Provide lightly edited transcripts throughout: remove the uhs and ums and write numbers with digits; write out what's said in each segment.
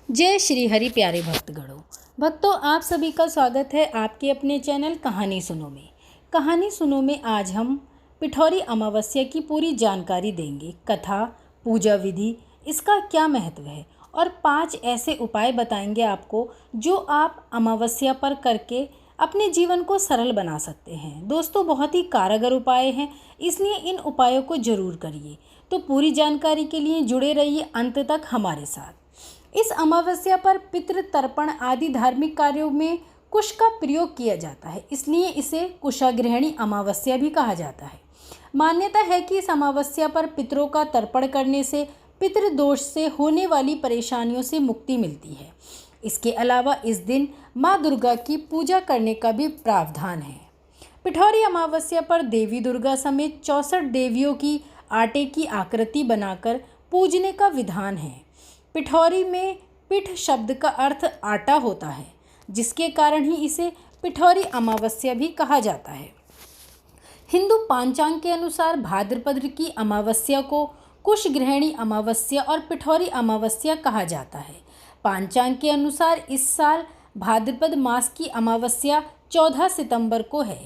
जय श्री हरि प्यारे भक्तगणों। भक्तों, आप सभी का स्वागत है आपके अपने चैनल कहानी सुनो में। कहानी सुनो में आज हम पिठौरी अमावस्या की पूरी जानकारी देंगे। कथा, पूजा विधि, इसका क्या महत्व है और 5 ऐसे उपाय बताएंगे आपको जो आप अमावस्या पर करके अपने जीवन को सरल बना सकते हैं। दोस्तों, बहुत ही कारगर उपाय हैं, इसलिए इन उपायों को जरूर करिए। तो पूरी जानकारी के लिए जुड़े रहिए अंत तक हमारे साथ। इस अमावस्या पर पितृ तर्पण आदि धार्मिक कार्यों में कुश का प्रयोग किया जाता है, इसलिए इसे कुशाग्रहणी अमावस्या भी कहा जाता है। मान्यता है कि इस अमावस्या पर पितरों का तर्पण करने से पितृदोष से होने वाली परेशानियों से मुक्ति मिलती है। इसके अलावा इस दिन माँ दुर्गा की पूजा करने का भी प्रावधान है। पिठौरी अमावस्या पर देवी दुर्गा समेत 64 देवियों की आटे की आकृति बनाकर पूजने का विधान है। पिठौरी में पिठ शब्द का अर्थ आटा होता है, जिसके कारण ही इसे पिठौरी अमावस्या भी कहा जाता है। हिंदू पांचांग के अनुसार भाद्रपद की अमावस्या को कुशग्रहणी अमावस्या और पिठौरी अमावस्या कहा जाता है। पांचांग के अनुसार इस साल भाद्रपद मास की अमावस्या 14 सितंबर को है।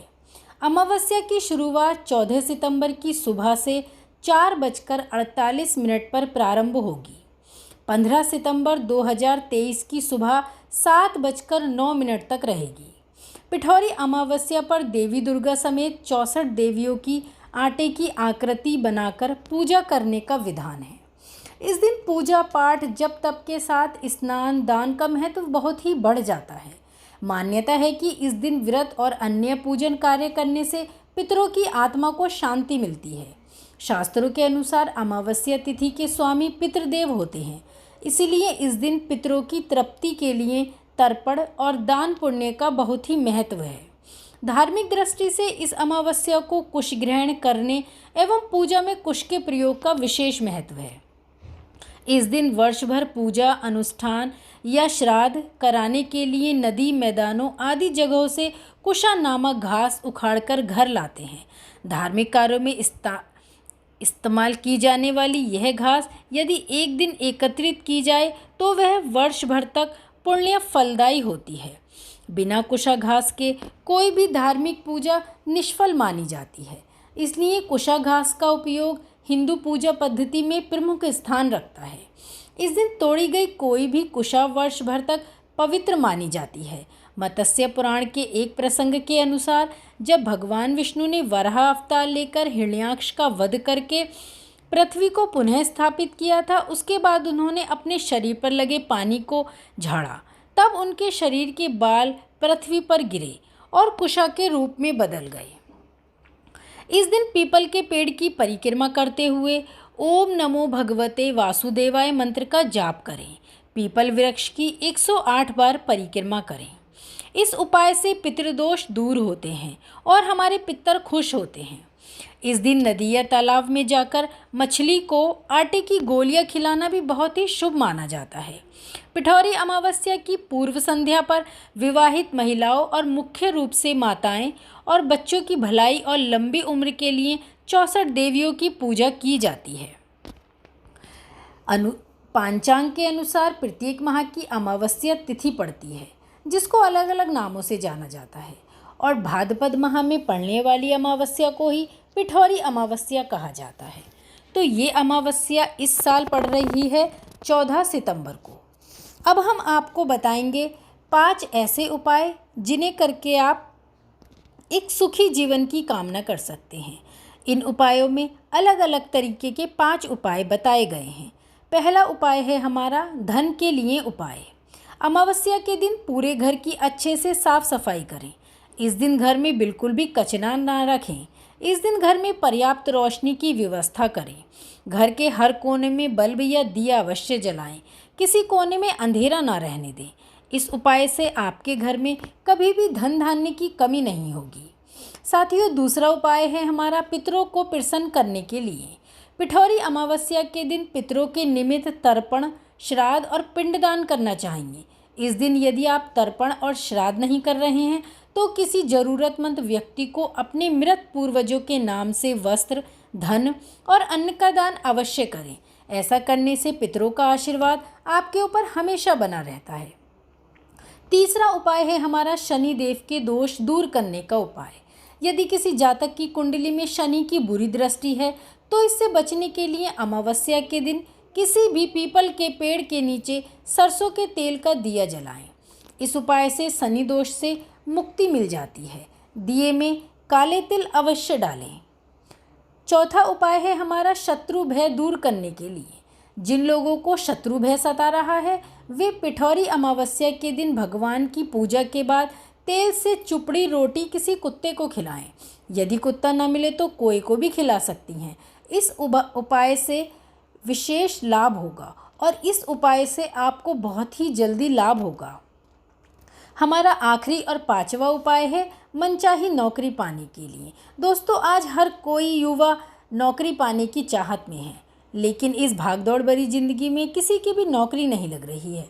अमावस्या की शुरुआत 14 सितंबर की सुबह से 4:48 पर प्रारंभ होगी। 15 सितंबर 2023 की सुबह 7:09 तक रहेगी। पिठौरी अमावस्या पर देवी दुर्गा समेत 64 देवियों की आटे की आकृति बनाकर पूजा करने का विधान है। इस दिन पूजा पाठ जप तप के साथ स्नान दान का महत्व बहुत ही बढ़ जाता है। मान्यता है कि इस दिन व्रत और अन्य पूजन कार्य करने से पितरों की आत्मा को शांति मिलती है। शास्त्रों के अनुसार अमावस्या तिथि के स्वामी पितृदेव होते हैं, इसीलिए इस दिन पितरों की तृप्ति के लिए तर्पण और दान पुण्य का बहुत ही महत्व है। धार्मिक दृष्टि से इस अमावस्या को कुश ग्रहण करने एवं पूजा में कुश के प्रयोग का विशेष महत्व है। इस दिन वर्ष भर पूजा अनुष्ठान या श्राद्ध कराने के लिए नदी, मैदानों आदि जगहों से कुशा नामक घास उखाड़कर घर लाते हैं। धार्मिक कार्यों में इस्तेमाल की जाने वाली यह घास यदि एक दिन एकत्रित की जाए तो वह वर्ष भर तक पुण्य फलदायी होती है। बिना कुशा घास के कोई भी धार्मिक पूजा निष्फल मानी जाती है, इसलिए कुशा घास का उपयोग हिंदू पूजा पद्धति में प्रमुख स्थान रखता है। इस दिन तोड़ी गई कोई भी कुशा वर्ष भर तक पवित्र मानी जाती है। मत्स्य पुराण के एक प्रसंग के अनुसार जब भगवान विष्णु ने वराह अवतार लेकर हिरण्याक्ष का वध करके पृथ्वी को पुनः स्थापित किया था, उसके बाद उन्होंने अपने शरीर पर लगे पानी को झाड़ा, तब उनके शरीर के बाल पृथ्वी पर गिरे और कुशा के रूप में बदल गए। इस दिन पीपल के पेड़ की परिक्रमा करते हुए ओम नमो भगवते वासुदेवाय मंत्र का जाप करें। पीपल वृक्ष की 108 बार परिक्रमा करें। इस उपाय से पितृदोष दूर होते हैं और हमारे पितर खुश होते हैं। इस दिन नदी या तालाब में जाकर मछली को आटे की गोलियां खिलाना भी बहुत ही शुभ माना जाता है। पिठौरी अमावस्या की पूर्व संध्या पर विवाहित महिलाओं और मुख्य रूप से माताएं और बच्चों की भलाई और लंबी उम्र के लिए 64 देवियों की पूजा की जाती है। पांचांग के अनुसार प्रत्येक माह की अमावस्या तिथि पड़ती है, जिसको अलग अलग नामों से जाना जाता है, और भाद्रपद माह में पड़ने वाली अमावस्या को ही पिठौरी अमावस्या कहा जाता है। तो ये अमावस्या इस साल पड़ रही है 14 सितंबर को। अब हम आपको बताएंगे 5 ऐसे उपाय जिन्हें करके आप एक सुखी जीवन की कामना कर सकते हैं। इन उपायों में अलग अलग तरीके के 5 उपाय बताए गए हैं। पहला उपाय है हमारा धन के लिए उपाय। अमावस्या के दिन पूरे घर की अच्छे से साफ सफाई करें। इस दिन घर में बिल्कुल भी कचरा ना रखें। इस दिन घर में पर्याप्त रोशनी की व्यवस्था करें। घर के हर कोने में बल्ब या दिया अवश्य जलाएं। किसी कोने में अंधेरा ना रहने दें। इस उपाय से आपके घर में कभी भी धन धान्य की कमी नहीं होगी। साथियों, दूसरा उपाय है हमारा पितरों को प्रसन्न करने के लिए। पिठौरी अमावस्या के दिन पितरों के निमित्त तर्पण, श्राद्ध और पिंडदान करना चाहिए। इस दिन यदि आप तर्पण और श्राद्ध नहीं कर रहे हैं तो किसी जरूरतमंद व्यक्ति को अपने मृत पूर्वजों के नाम से वस्त्र, धन और अन्न का दान अवश्य करें। ऐसा करने से पितरों का आशीर्वाद आपके ऊपर हमेशा बना रहता है। तीसरा उपाय है हमारा शनि देव के दोष दूर करने का उपाय। यदि किसी जातक की कुंडली में शनि की बुरी दृष्टि है तो इससे बचने के लिए अमावस्या के दिन किसी भी पीपल के पेड़ के नीचे सरसों के तेल का दिया जलाएं। इस उपाय से शनि दोष से मुक्ति मिल जाती है। दिए में काले तिल अवश्य डालें। चौथा उपाय है हमारा शत्रु भय दूर करने के लिए। जिन लोगों को शत्रु भय सता रहा है वे पिठौरी अमावस्या के दिन भगवान की पूजा के बाद तेल से चुपड़ी रोटी किसी कुत्ते को खिलाएं। यदि कुत्ता न मिले तो कोई को भी खिला सकती हैं। इस उपाय से विशेष लाभ होगा और इस उपाय से आपको बहुत ही जल्दी लाभ होगा। हमारा आखिरी और पांचवा उपाय है मनचाही नौकरी पाने के लिए। दोस्तों, आज हर कोई युवा नौकरी पाने की चाहत में है, लेकिन इस भागदौड़ भरी जिंदगी में किसी की भी नौकरी नहीं लग रही है।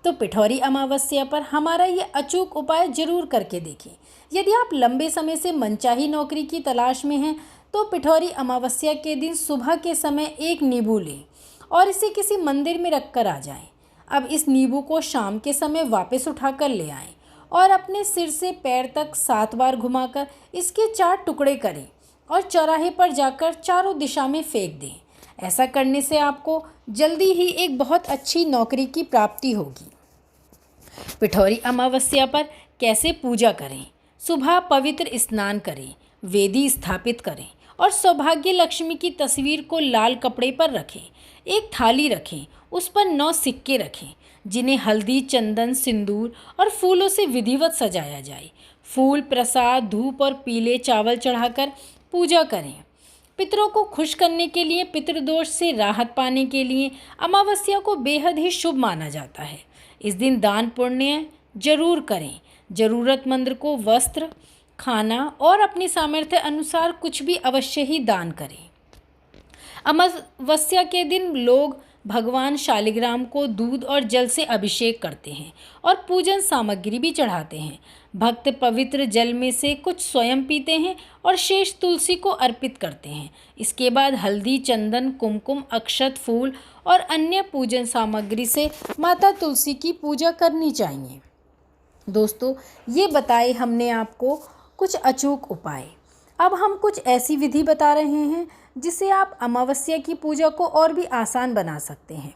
तो पिठौरी अमावस्या पर हमारा ये अचूक उपाय जरूर करके देखें। यदि आप लंबे समय से मनचाही नौकरी की तलाश में हैं तो पिठौरी अमावस्या के दिन सुबह के समय एक नींबू लें और इसे किसी मंदिर में रख कर आ जाएं। अब इस नींबू को शाम के समय वापस उठाकर ले आएं और अपने सिर से पैर तक 7 बार घुमाकर इसके 4 टुकड़े करें और चौराहे पर जाकर चारों दिशा में फेंक दें। ऐसा करने से आपको जल्दी ही एक बहुत अच्छी नौकरी की प्राप्ति होगी। पिठौरी अमावस्या पर कैसे पूजा करें? सुबह पवित्र स्नान करें, वेदी स्थापित करें और सौभाग्य लक्ष्मी की तस्वीर को लाल कपड़े पर रखें। एक थाली रखें, उस पर 9 सिक्के रखें जिन्हें हल्दी, चंदन, सिंदूर और फूलों से विधिवत सजाया जाए। फूल, प्रसाद, धूप और पीले चावल चढ़ाकर पूजा करें। पितरों को खुश करने के लिए, पितृदोष से राहत पाने के लिए अमावस्या को बेहद ही शुभ माना जाता है। इस दिन दान पुण्य जरूर करें। ज़रूरतमंद को वस्त्र, खाना और अपनी सामर्थ्य अनुसार कुछ भी अवश्य ही दान करें। अमावस्या के दिन लोग भगवान शालिग्राम को दूध और जल से अभिषेक करते हैं और पूजन सामग्री भी चढ़ाते हैं। भक्त पवित्र जल में से कुछ स्वयं पीते हैं और शेष तुलसी को अर्पित करते हैं। इसके बाद हल्दी, चंदन, कुमकुम, अक्षत, फूल और अन्य पूजन सामग्री से माता तुलसी की पूजा करनी चाहिए। दोस्तों, ये बताए हमने आपको कुछ अचूक उपाय। अब हम कुछ ऐसी विधि बता रहे हैं जिससे आप अमावस्या की पूजा को और भी आसान बना सकते हैं।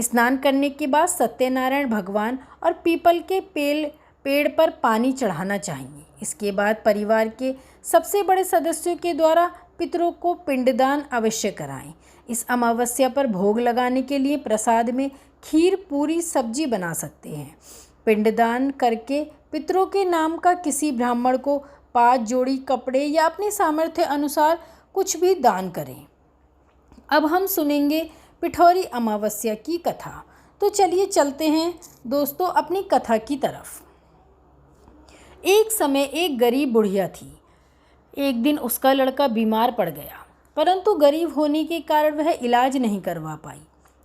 स्नान करने के बाद सत्यनारायण भगवान और पीपल के पेड़ पर पानी चढ़ाना चाहिए। इसके बाद परिवार के सबसे बड़े सदस्यों के द्वारा पितरों को पिंडदान अवश्य कराएं। इस अमावस्या पर भोग लगाने के लिए प्रसाद में खीर, पूरी, सब्जी बना सकते हैं। पिंडदान करके पितरों के नाम का किसी ब्राह्मण को 5 जोड़ी कपड़े या अपने सामर्थ्य अनुसार कुछ भी दान करें। अब हम सुनेंगे पिठौरी अमावस्या की कथा। तो चलिए चलते हैं दोस्तों अपनी कथा की तरफ। एक समय एक गरीब बुढ़िया थी। एक दिन उसका लड़का बीमार पड़ गया, परंतु गरीब होने के कारण वह इलाज नहीं करवा पाई।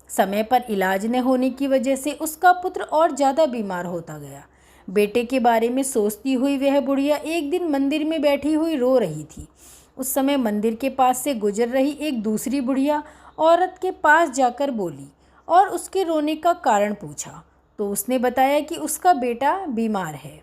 समय पर इलाज न होने की वजह से उसका पुत्र और ज़्यादा बीमार होता गया। बेटे के बारे में सोचती हुई वह बुढ़िया एक दिन मंदिर में बैठी हुई रो रही थी। उस समय मंदिर के पास से गुजर रही एक दूसरी बुढ़िया औरत के पास जाकर बोली और उसके रोने का कारण पूछा। तो उसने बताया कि उसका बेटा बीमार है,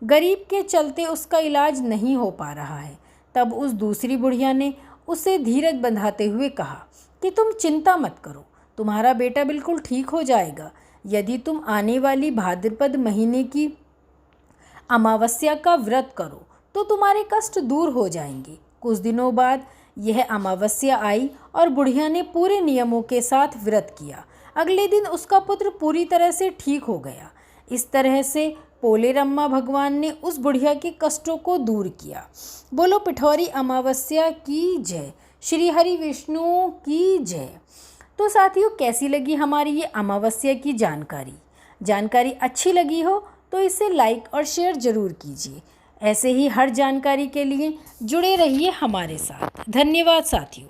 गरीब के चलते उसका इलाज नहीं हो पा रहा है। तब उस दूसरी बुढ़िया ने उसे धीरज बंधाते हुए कहा कि तुम चिंता मत करो, तुम्हारा बेटा बिल्कुल ठीक हो जाएगा। यदि तुम आने वाली भाद्रपद महीने की अमावस्या का व्रत करो तो तुम्हारे कष्ट दूर हो जाएंगे। कुछ दिनों बाद यह अमावस्या आई और बुढ़िया ने पूरे नियमों के साथ व्रत किया। अगले दिन उसका पुत्र पूरी तरह से ठीक हो गया। इस तरह से पोलेरम्मा भगवान ने उस बुढ़िया के कष्टों को दूर किया। बोलो पिठौरी अमावस्या की जय, श्री हरि विष्णु की जय। तो साथियों, कैसी लगी हमारी ये अमावस्या की जानकारी अच्छी लगी हो तो इसे लाइक और शेयर ज़रूर कीजिए। ऐसे ही हर जानकारी के लिए जुड़े रहिए हमारे साथ। धन्यवाद साथियों।